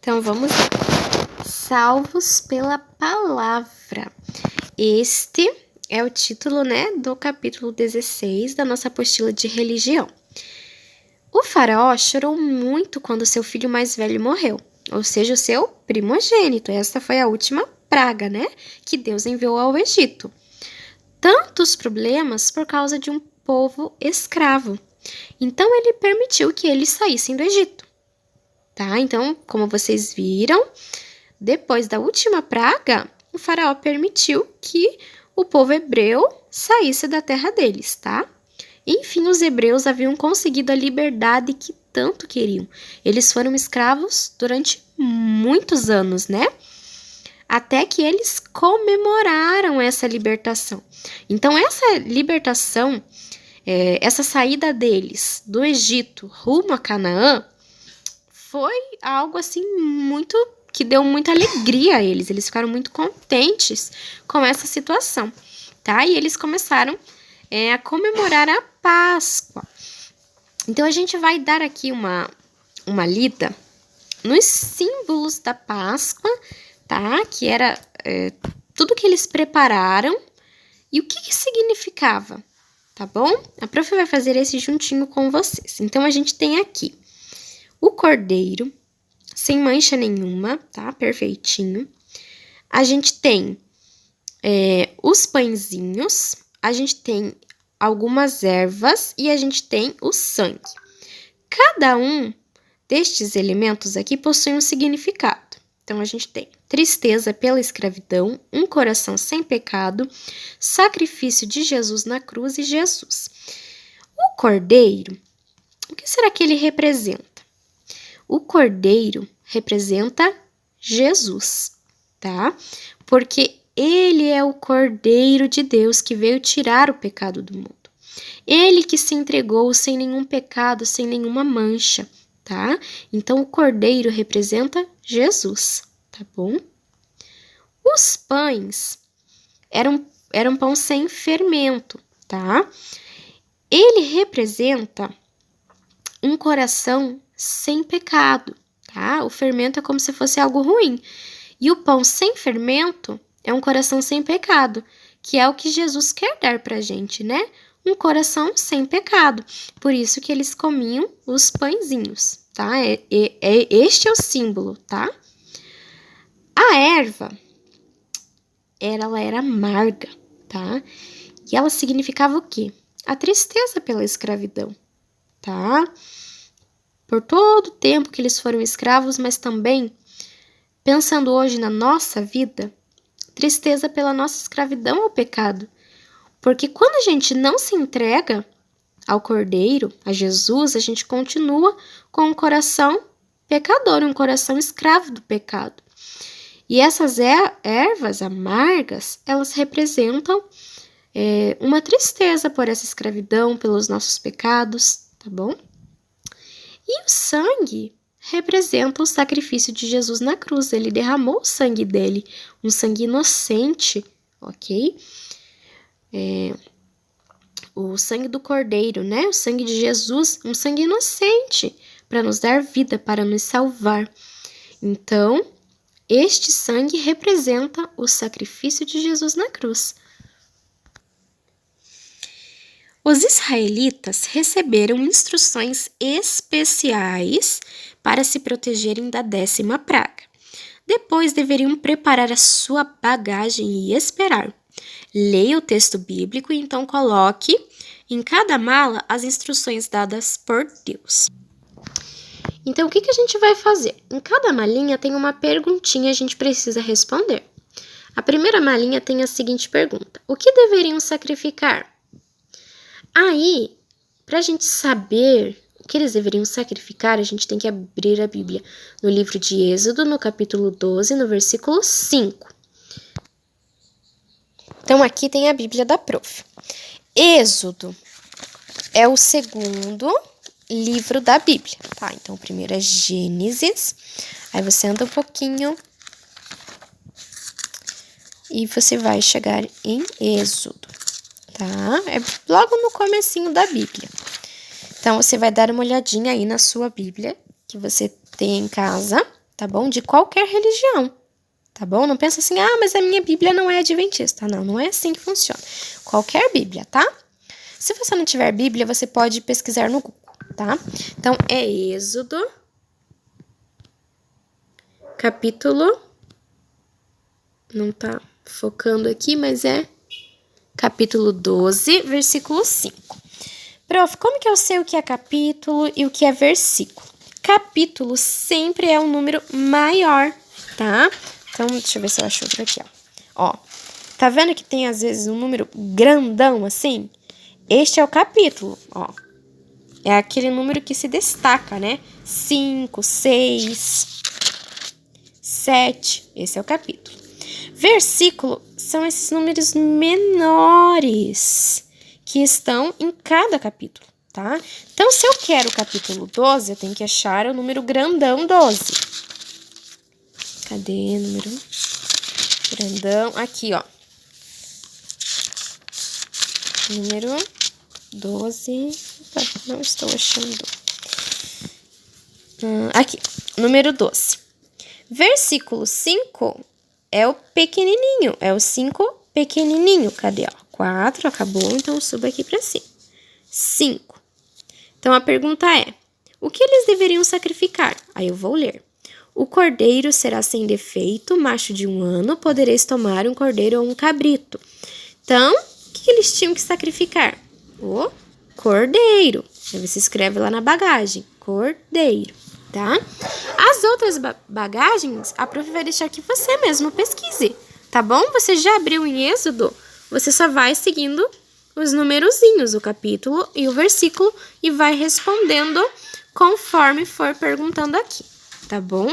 Então, vamos lá. Salvos pela palavra. Este é o título, do capítulo 16 da nossa apostila de religião. O faraó chorou muito quando seu filho mais velho morreu, ou seja, o seu primogênito. Essa foi a última praga, que Deus enviou ao Egito. Tantos problemas por causa de um povo escravo. Então, ele permitiu que eles saíssem do Egito. Então, como vocês viram, depois da última praga, o faraó permitiu que o povo hebreu saísse da terra deles, Enfim, os hebreus haviam conseguido a liberdade que tanto queriam. Eles foram escravos durante muitos anos, Até que eles comemoraram essa libertação. Então, essa libertação, essa saída deles do Egito rumo a Canaã, foi algo assim que deu muita alegria a eles. Eles ficaram muito contentes com essa situação, E eles começaram a comemorar a Páscoa. Então, a gente vai dar aqui uma lida nos símbolos da Páscoa, Que era tudo que eles prepararam e o que significava, bom? A prof vai fazer esse juntinho com vocês. Então, a gente tem aqui o cordeiro, sem mancha nenhuma, perfeitinho. A gente tem os pãezinhos, a gente tem algumas ervas e a gente tem o sangue. Cada um destes elementos aqui possui um significado. Então, a gente tem tristeza pela escravidão, um coração sem pecado, sacrifício de Jesus na cruz e Jesus. O cordeiro, o que será que ele representa? O cordeiro representa Jesus, Porque ele é o cordeiro de Deus que veio tirar o pecado do mundo. Ele que se entregou sem nenhum pecado, sem nenhuma mancha, Então, o cordeiro representa Jesus, bom? Os pães eram pão sem fermento, Ele representa um coração sem pecado, O fermento é como se fosse algo ruim. E o pão sem fermento é um coração sem pecado, que é o que Jesus quer dar pra gente, Um coração sem pecado. Por isso que eles comiam os pãezinhos, Este é o símbolo, A erva, ela era amarga, E ela significava o quê? A tristeza pela escravidão, Por todo o tempo que eles foram escravos, mas também, pensando hoje na nossa vida, tristeza pela nossa escravidão ao pecado. Porque quando a gente não se entrega ao Cordeiro, a Jesus, a gente continua com um coração pecador, um coração escravo do pecado. E essas ervas amargas, elas representam uma tristeza por essa escravidão, pelos nossos pecados, bom? E o sangue representa o sacrifício de Jesus na cruz. Ele derramou o sangue dele, um sangue inocente, ok? O sangue do Cordeiro, O sangue de Jesus, um sangue inocente, para nos dar vida, para nos salvar. Então, este sangue representa o sacrifício de Jesus na cruz. Os israelitas receberam instruções especiais para se protegerem da 10ª praga. Depois deveriam preparar a sua bagagem e esperar. Leia o texto bíblico e então coloque em cada mala as instruções dadas por Deus. Então, o que a gente vai fazer? Em cada malinha tem uma perguntinha, a gente precisa responder. A primeira malinha tem a seguinte pergunta: o que deveriam sacrificar? Aí, para a gente saber o que eles deveriam sacrificar, a gente tem que abrir a Bíblia no livro de Êxodo, no capítulo 12, no versículo 5. Então, aqui tem a Bíblia da prof. Êxodo é o segundo livro da Bíblia, Então, o primeiro é Gênesis, aí você anda um pouquinho e você vai chegar em Êxodo, É logo no comecinho da Bíblia. Então, você vai dar uma olhadinha aí na sua Bíblia, que você tem em casa, tá bom? De qualquer religião, tá bom? Não pensa assim, ah, mas a minha Bíblia não é adventista. Não, não é assim que funciona. Qualquer Bíblia, tá? Se você não tiver Bíblia, você pode pesquisar no Google, tá? Então, é Êxodo, capítulo... Não tá focando aqui, mas é capítulo 12, versículo 5. Prof, como que eu sei o que é capítulo e o que é versículo? Capítulo sempre é um número maior, tá? Então, deixa eu ver se eu acho outro aqui, ó. Ó, tá vendo que tem às vezes um número grandão assim? Este é o capítulo, ó. É aquele número que se destaca, né? 5, 6, 7, esse é o capítulo. Versículo são esses números menores que estão em cada capítulo, tá? Então, se eu quero o capítulo 12, eu tenho que achar o número grandão 12. Cadê o número grandão? Aqui, ó. Número 12. Opa, não estou achando. Aqui, número 12. Versículo 5 é o pequenininho, é o 5 pequenininho. Cadê, ó? 4, acabou, então suba aqui para cima. 5. Então, a pergunta é, o que eles deveriam sacrificar? Aí eu vou ler. O cordeiro será sem defeito, macho de 1 ano, podereis tomar um cordeiro ou um cabrito. Então, o que eles tinham que sacrificar? O cordeiro. Aí você escreve lá na bagagem, cordeiro, tá? As outras bagagens, a prof vai deixar que você mesmo pesquise, tá bom? Você já abriu em Êxodo? Você só vai seguindo os numerozinhos, o capítulo e o versículo, e vai respondendo conforme for perguntando aqui, tá bom?